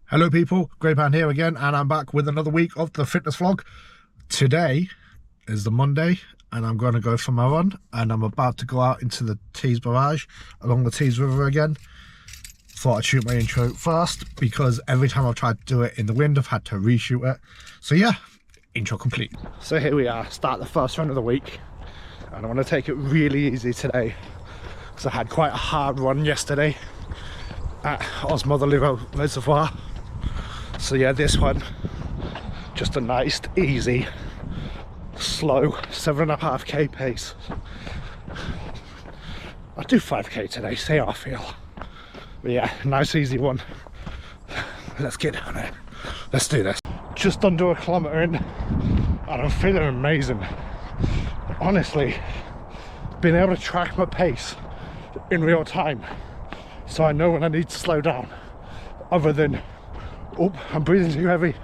Hello people, Greypan here again, and I'm back with another week of the fitness vlog. Today is the Monday and I'm going to go for my run, and I'm about to go out into the Tees barrage along the Tees River again. Thought I'd shoot my intro first because every time I've tried to do it in the wind I've had to reshoot it. So yeah, intro complete. So here we are, start the first run of the week, and I want to take it really easy today because I had quite a hard run yesterday at Osmotherley Reservoir. So yeah, this one, just a nice, easy, slow 7.5k pace. I'll do 5k today, see how I feel. But yeah, nice easy one. Let's get down there. Let's do this. Just under a kilometre in, and I'm feeling amazing. Honestly, being able to track my pace in real time, so I know when I need to slow down, other than, oh, I'm breathing too heavy.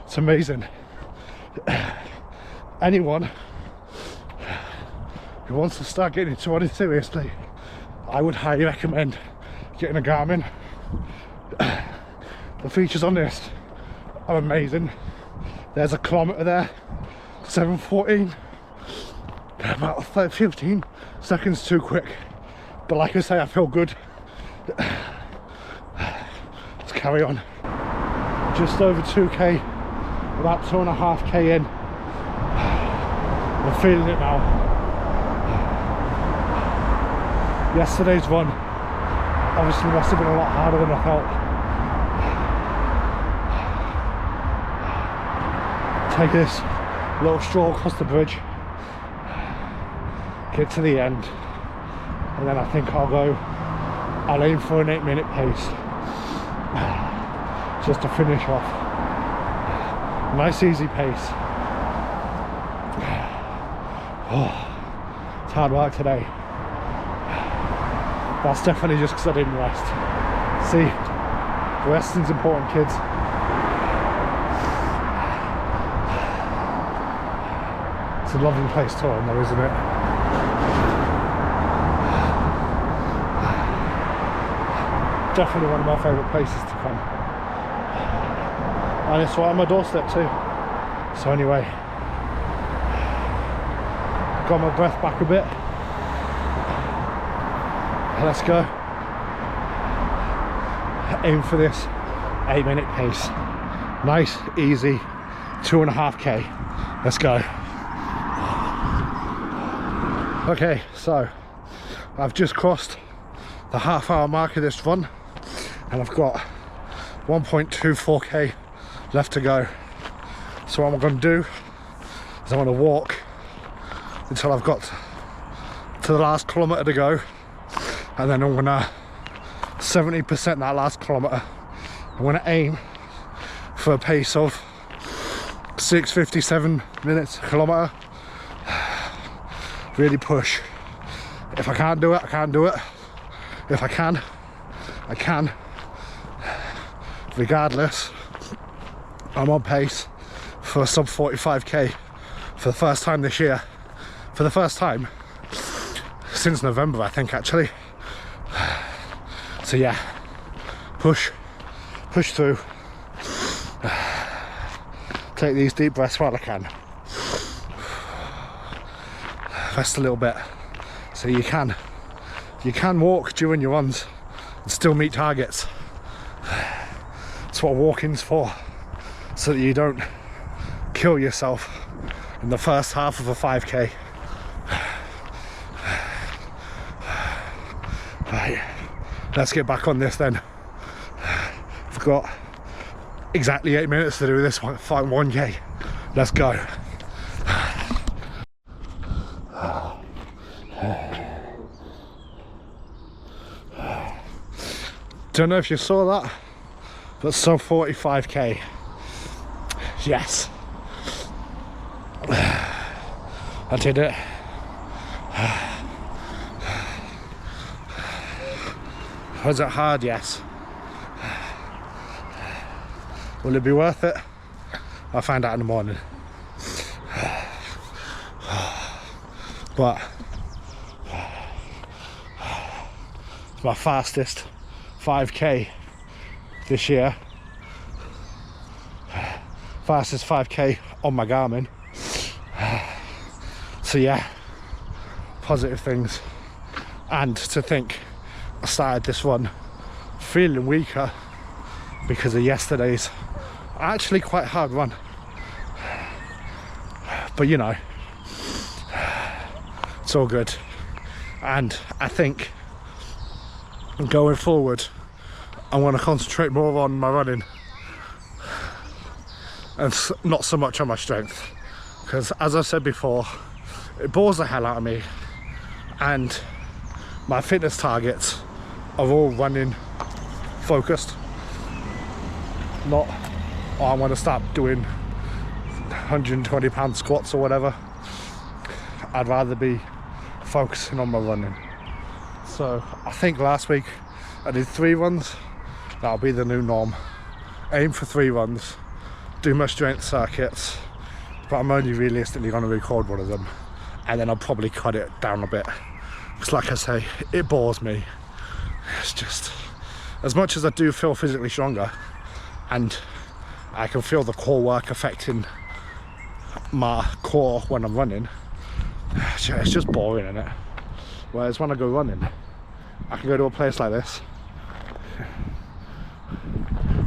It's amazing. Anyone who wants to start getting into running seriously, I would highly recommend getting a Garmin. The features on this are amazing. There's a kilometre there, 7:14, about 15 seconds too quick. But like I say, I feel good. Let's carry on. Just over 2k, about 2.5k in. I'm feeling it now. Yesterday's run obviously must have been a lot harder than I felt. Take this little stroll across the bridge, get to the end, and then I think I'll aim for an 8-minute pace just to finish off. Nice easy pace. Oh, it's hard work today. That's definitely just because I didn't rest. See, resting's important, kids. It's a lovely place to run though, isn't it? Definitely one of my favourite places to come, and it's right on my doorstep too. So anyway, got my breath back a bit. Let's go. Aim for this 8-minute pace. Nice, easy, 2.5k. Let's go. Okay, so I've just crossed the half-hour mark of this run, and I've got 1.24k left to go. So what I'm going to do is I'm going to walk until I've got to the last kilometre to go, and then I'm going to 70% that last kilometre. I'm going to aim for a pace of 6:57 minutes a kilometre. Really push. If I can't do it, I can't do it. If I can, I can. Regardless, I'm on pace for a sub 45k for the first time this year. For the first time since November, I think, actually. So yeah, push through. Take these deep breaths while I can. Rest a little bit, so you can walk during your runs and still meet targets. That's what walking's for, so that you don't kill yourself in the first half of a 5k. Right, let's get back on this then. I've got exactly 8 minutes to do this 1k. Let's go. Don't know if you saw that, but sub 45k. Yes, I did it. Was it hard? Yes. Will it be worth it? I'll find out in the morning. But it's my fastest 5k this year. Fastest 5k on my Garmin. So yeah, positive things. And to think I started this one feeling weaker because of yesterday's actually quite hard run. But you know, it's all good. And I think going forward, I want to concentrate more on my running and not so much on my strength, because as I've said before, it bores the hell out of me, and my fitness targets are all running focused. Not, oh, I want to start doing 120 pound squats or whatever. I'd rather be focusing on my running. So I think last week I did 3 runs. That'll be the new norm. Aim for 3 runs, do my strength circuits, but I'm only realistically going to record one of them, and then I'll probably cut it down a bit, because like I say, it bores me. It's just, as much as I do feel physically stronger and I can feel the core work affecting my core when I'm running, it's just boring, isn't it? Whereas when I go running, I can go to a place like this,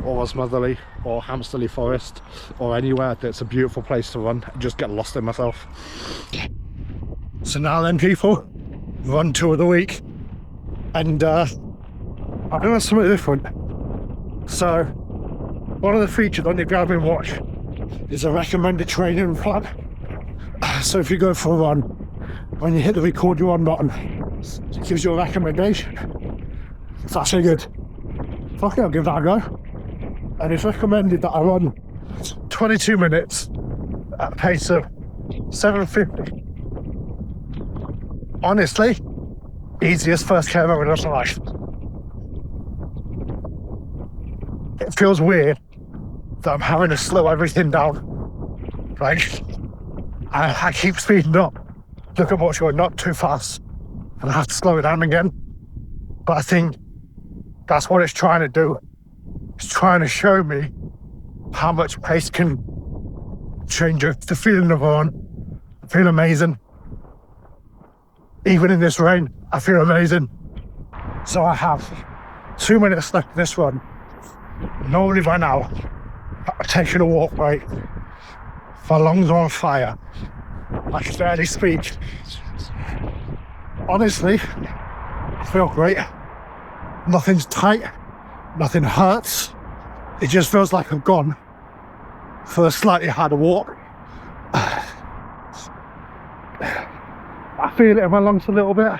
or Osmotherley, or Hampsterley Forest, or anywhere that's a beautiful place to run, and just get lost in myself. So now then, people, run 2 of the week, and I'm doing something different. So one of the features on your Garmin watch is a recommended training plan. So if you go for a run, when you hit the record your run button, it gives you a recommendation. It's actually good. Fuck it, I'll give that a go. And it's recommended that I run 22 minutes at a pace of 750. Honestly, easiest first K I've ever done in my life. It feels weird that I'm having to slow everything down. Like, I keep speeding up. Look at what's going not too fast, and I have to slow it down again. But I think that's what it's trying to do. It's trying to show me how much pace can change the feeling of a run. I feel amazing. Even in this rain, I feel amazing. So I have 2 minutes left in this run. Normally by now, I'm taking a walk break. My lungs are on fire. I can barely speak. Honestly, I feel great. Nothing's tight, nothing hurts. It just feels like I've gone for a slightly harder walk. I feel it in my lungs a little bit,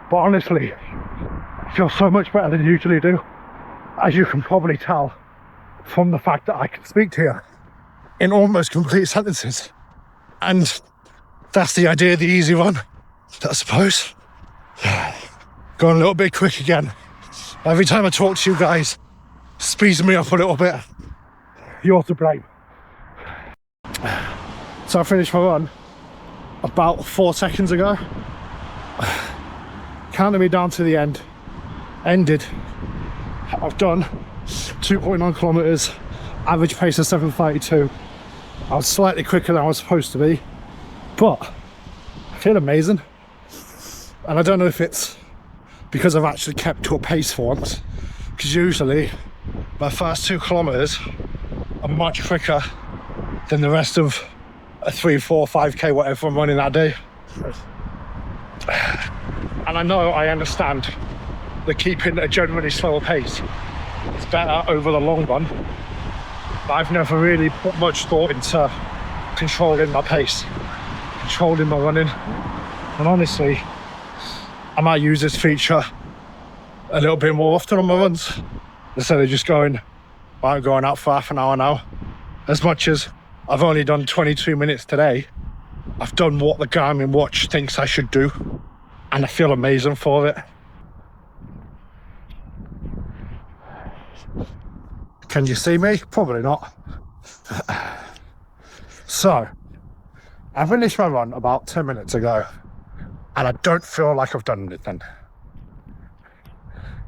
but honestly, I feel so much better than I usually do. As you can probably tell from the fact that I can speak to you in almost complete sentences. And that's the idea of the easy run, I suppose. Going a little bit quick again. Every time I talk to you guys, speeds me up a little bit. You're to blame. So I finished my run about 4 seconds ago. Counted me down to the end. Ended. I've done 2.9 kilometers, average pace of 7:32. I was slightly quicker than I was supposed to be, but I feel amazing. And I don't know if it's because I've actually kept to a pace for once, because usually my first 2 kilometers are much quicker than the rest of a 3, 4, 5k whatever I'm running that day. And I know, I understand that keeping a generally slower pace is better over the long run, but I've never really put much thought into controlling my pace, controlling my running. And honestly, I might use this feature a little bit more often on my runs, instead of just going, I'm going out for half an hour now. As much as I've only done 22 minutes today, I've done what the Garmin watch thinks I should do, and I feel amazing for it. Can you see me? Probably not. So, I finished my run about 10 minutes ago, and I don't feel like I've done anything.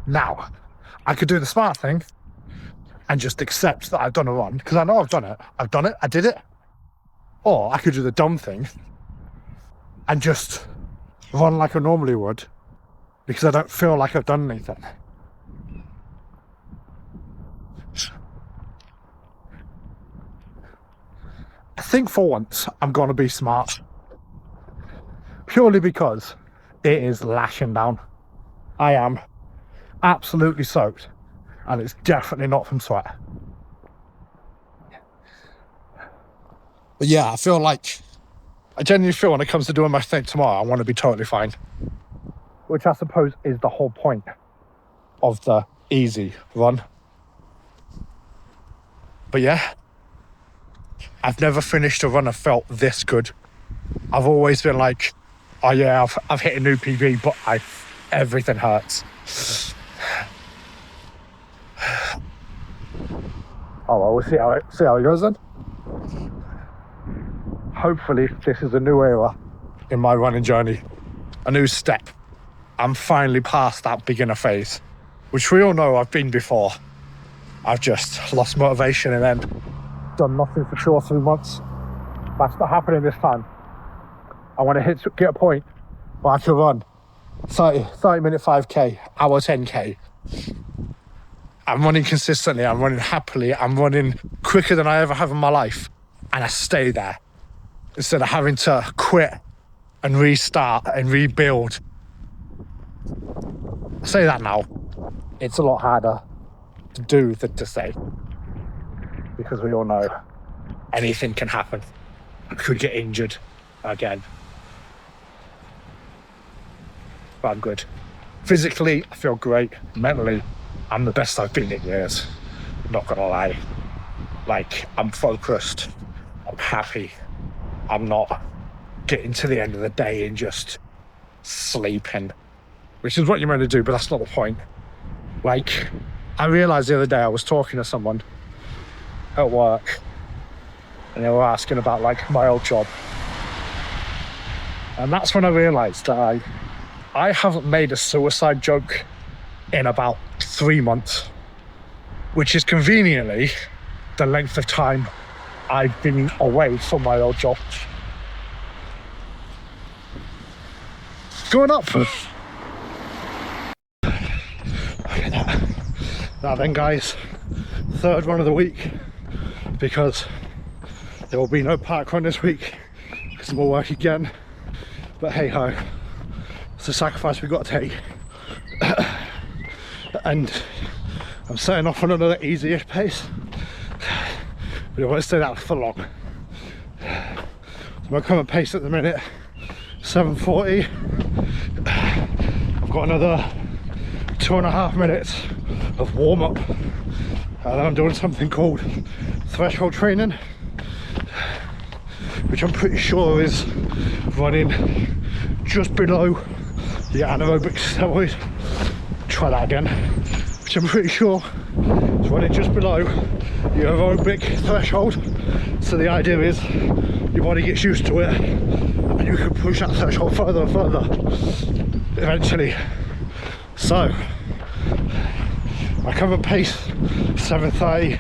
Now, I could do the smart thing and just accept that I've done a run, because I know I've done it, I did it. Or I could do the dumb thing and just run like I normally would, because I don't feel like I've done anything. I think for once I'm gonna be smart, purely because it is lashing down. I am absolutely soaked, and it's definitely not from sweat. But yeah, I genuinely feel when it comes to doing my thing tomorrow, I want to be totally fine. Which I suppose is the whole point of the easy run. But yeah, I've never finished a run and felt this good. I've always been like, oh yeah, I've hit a new PB, but everything hurts. Oh well, we'll see how it goes then. Hopefully this is a new era in my running journey, a new step. I'm finally past that beginner phase, which we all know I've been before. I've just lost motivation and then done nothing for 2 or 3 months. That's not happening this time. I want to get a point where I can run 30-minute 5k, hour 10k. I'm running consistently, I'm running happily, I'm running quicker than I ever have in my life, and I stay there instead of having to quit and restart and rebuild. I say that now, it's a lot harder to do than to say, because we all know anything can happen. I could get injured again. But I'm good. Physically, I feel great. Mentally, I'm the best I've been in years. Not gonna lie. Like, I'm focused, I'm happy. I'm not getting to the end of the day and just sleeping, which is what you're meant to do, but that's not the point. Like, I realised the other day I was talking to someone at work and they were asking about like my old job. And that's when I realised that I haven't made a suicide joke in about 3 months, which is conveniently the length of time I've been away from my old job. Going up. Look at that. Now then guys, 3rd run of the week, because there will be no park run this week because I'm at work again. But hey ho, it's a sacrifice we've got to take. And I'm setting off on another easy-ish pace, but I won't stay that for long. So my current pace at the minute, 7:40. I've got another 2.5 minutes of warm-up, and then I'm doing something called threshold training, which I'm pretty sure is running just below the anaerobic steroid. Try that again. Which I'm pretty sure is running just below the aerobic threshold. So the idea is your body gets used to it and you can push that threshold further and further eventually. So my current pace 7:30,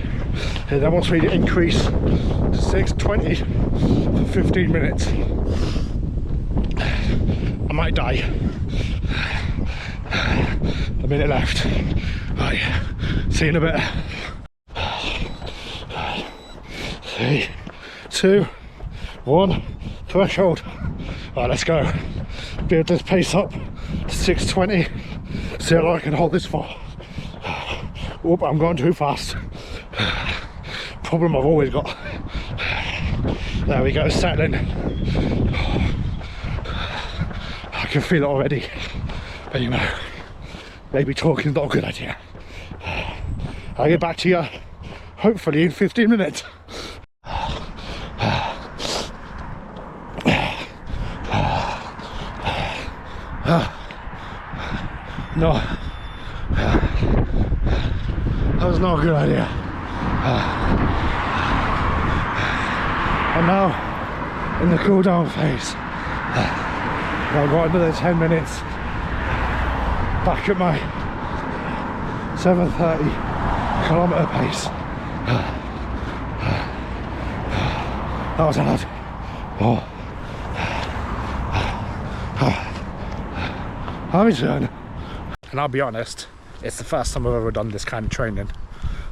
and then wants me to increase to 6:20 for 15 minutes. I might die. A minute left. Right, see you in a bit. 3, 2, 1, threshold. Right, let's go. Build this pace up to 6:20. See how long I can hold this for. Oop, I'm going too fast. Problem I've always got. There we go, settling. I can feel it already. But you know, maybe talking's not a good idea. I'll get back to you hopefully in 15 minutes. No, that was not a good idea. I'm now in the cool down phase. I've got another 10 minutes back at my 7:30 kilometre pace. That was hard. Oh. How turn. And I'll be honest, it's the first time I've ever done this kind of training,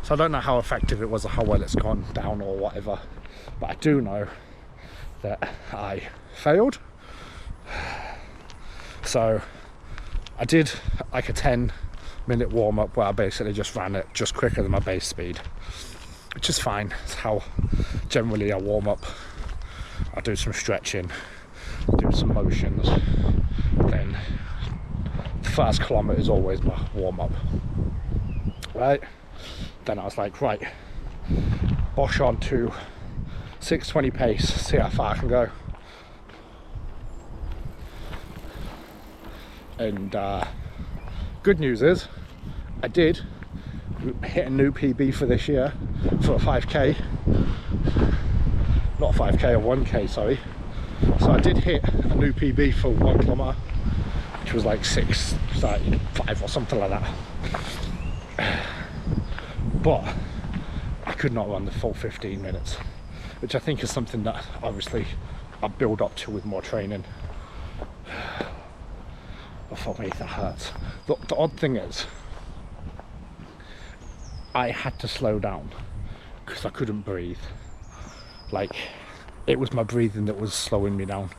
so I don't know how effective it was or how well it's gone down or whatever, but I do know that I failed. So I did like a 10-minute warm-up where I basically just ran it just quicker than my base speed, which is fine. It's how generally I warm up. I'll do some stretching, do some motions, then the first kilometre is always my warm-up, right? Then I was like, right, bosh on to 6:20 pace, see how far I can go. And good news is I did hit a new PB for this year for a 5k, not 5k, a 1k, sorry. So I did hit a new PB for 1 kilometre, which was like 6:35 or something like that. But I could not run the full 15 minutes, which I think is something that obviously I'll build up to with more training. But for me that hurts. The odd thing is, I had to slow down because I couldn't breathe. Like, it was my breathing that was slowing me down.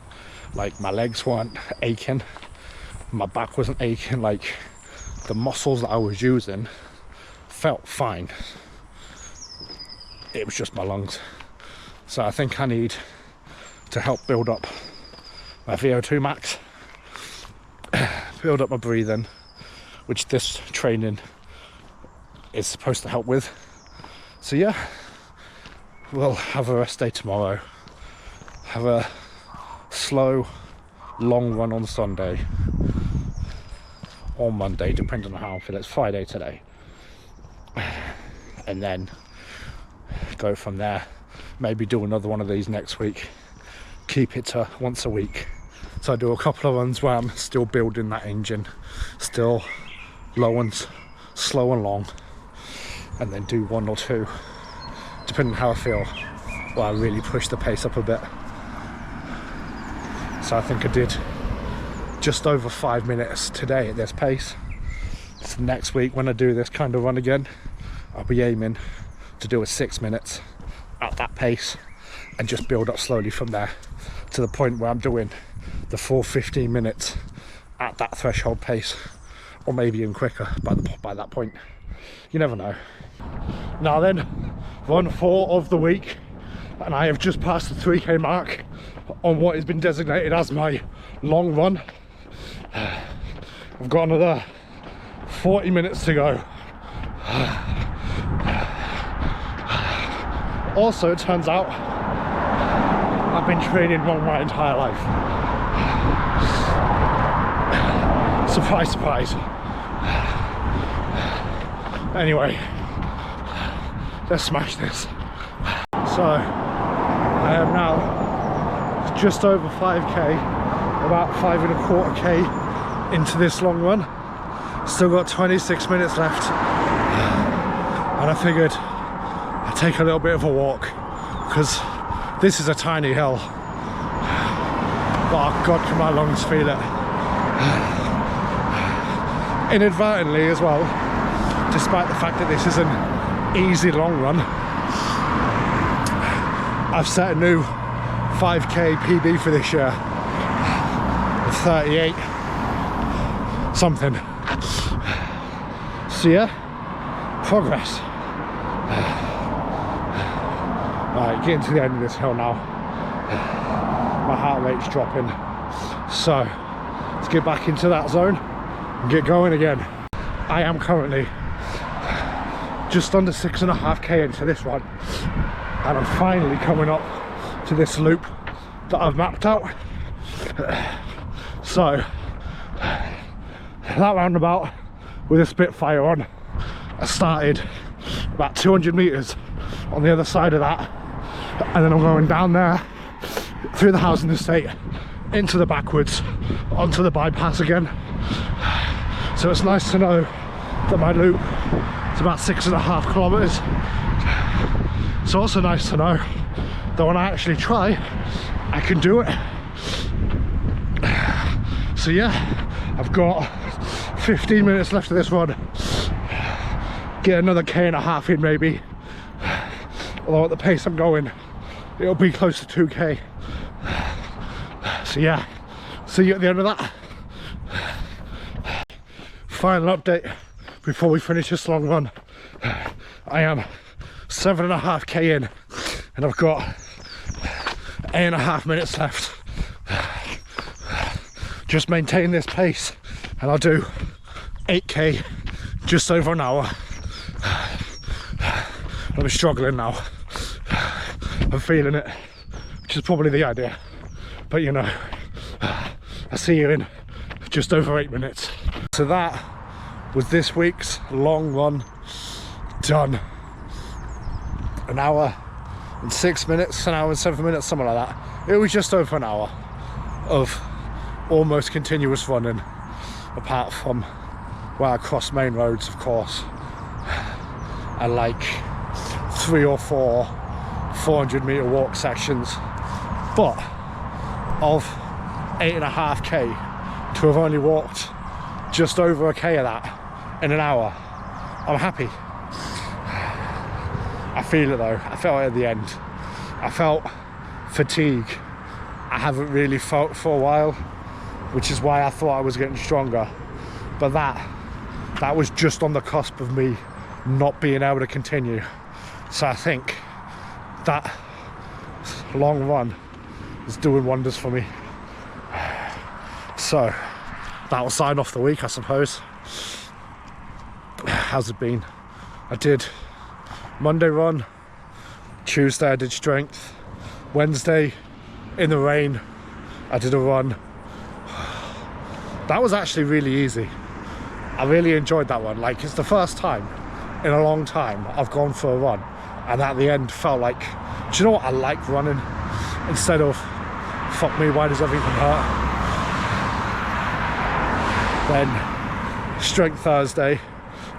Like, my legs weren't aching, my back wasn't aching, like the muscles that I was using felt fine. It was just my lungs. So I think I need to help build up my VO2 max, build up my breathing, which this training is supposed to help with. So yeah, we'll have a rest day tomorrow, have a slow long run on Sunday or Monday, depending on how I feel. It's Friday today, and then go from there. Maybe do another one of these next week, keep it to once a week. So I do a couple of runs where I'm still building that engine, still low and slow and long, and then do 1 or 2, depending on how I feel, where I really push the pace up a bit. So I think I did just over 5 minutes today at this pace. So next week when I do this kind of run again, I'll be aiming to do a 6 minutes at that pace and just build up slowly from there to the point where I'm doing the full 15 minutes at that threshold pace, or maybe even quicker by that point. You never know. Now then, run 4 of the week, and I have just passed the 3k mark on what has been designated as my long run. I've got another 40 minutes to go. Also, it turns out I've been training wrong my entire life. Surprise, surprise. Anyway, let's smash this. So, I am now just over 5k, about 5.25k into this long run. Still got 26 minutes left, and I figured I'd take a little bit of a walk because this is a tiny hill. Oh God, can my lungs feel it. Inadvertently as well, despite the fact that this is an easy long run, I've set a new 5k PB for this year of 38 something. So yeah, progress. Right, getting to the end of this hill now. My heart rate's dropping, so let's get back into that zone and get going again. I am currently just under 6.5k into this run, and I'm finally coming up to this loop that I've mapped out. So that roundabout with a Spitfire on, I started about 200 meters on the other side of that, and then I'm going down there through the housing estate into the backwoods onto the bypass again. So it's nice to know that my loop is about 6.5 kilometers It's also nice to know that when I actually try, I can do it. So yeah, I've got 15 minutes left of this run. Get another K&a-half in maybe. Although at the pace I'm going, it'll be close to 2K. So yeah, see you at the end of that. Final update before we finish this long run. I am 7.5K in and I've got 8.5 minutes left. Just maintain this pace and I'll do 8K just over an hour. I'm struggling now. I'm feeling it, which is probably the idea. But you know, I'll see you in just over 8 minutes. So that was this week's long run done. An hour and 6 minutes, an hour and 7 minutes, something like that. It was just over an hour of almost continuous running, apart from where I crossed main roads, of course, and like 3 or 4 400-meter walk sections. But of 8.5K to have only walked just over a K of that in an hour, I'm happy. I feel it though. I felt it at the end. I felt fatigue I haven't really felt for a while, which is why I thought I was getting stronger. But that was just on the cusp of me not being able to continue. So I think that long run is doing wonders for me. So that'll sign off the week, I suppose. How's it been? I did Monday run, Tuesday I did strength, Wednesday in the rain I did a run. That was actually really easy. I really enjoyed that one. Like, it's the first time in a long time I've gone for a run and at the end felt like, do you know what, I like running instead of fuck me, why does everything hurt. Then strength Thursday,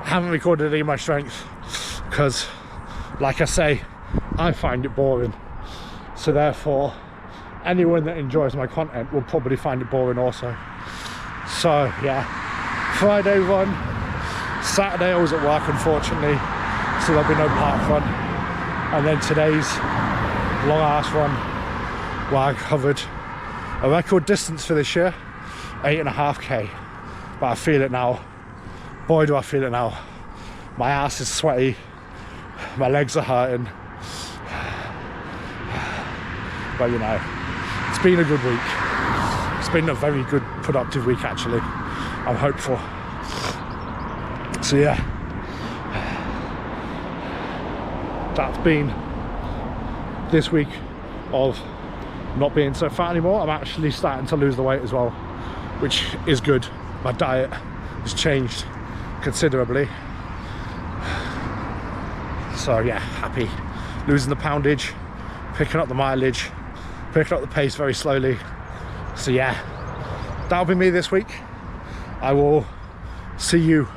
I haven't recorded any of my strength because, like I say, I find it boring. So therefore, anyone that enjoys my content will probably find it boring also. So yeah, Friday run, Saturday I was at work unfortunately, so there'll be no park run. And then today's long ass run where I covered a record distance for this year, 8.5K. But I feel it now. Boy, do I feel it now. My ass is sweaty, my legs are hurting. But you know, it's been a good week. It's been a very good, productive week actually. I'm hopeful. So yeah, that's been this week of not being so fat anymore. I'm actually starting to lose the weight as well, which is good. My diet has changed considerably. So yeah, happy. Losing the poundage, picking up the mileage, picking up the pace very slowly. So yeah, that'll be me this week. I will see you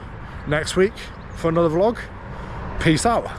next week for another vlog. Peace out.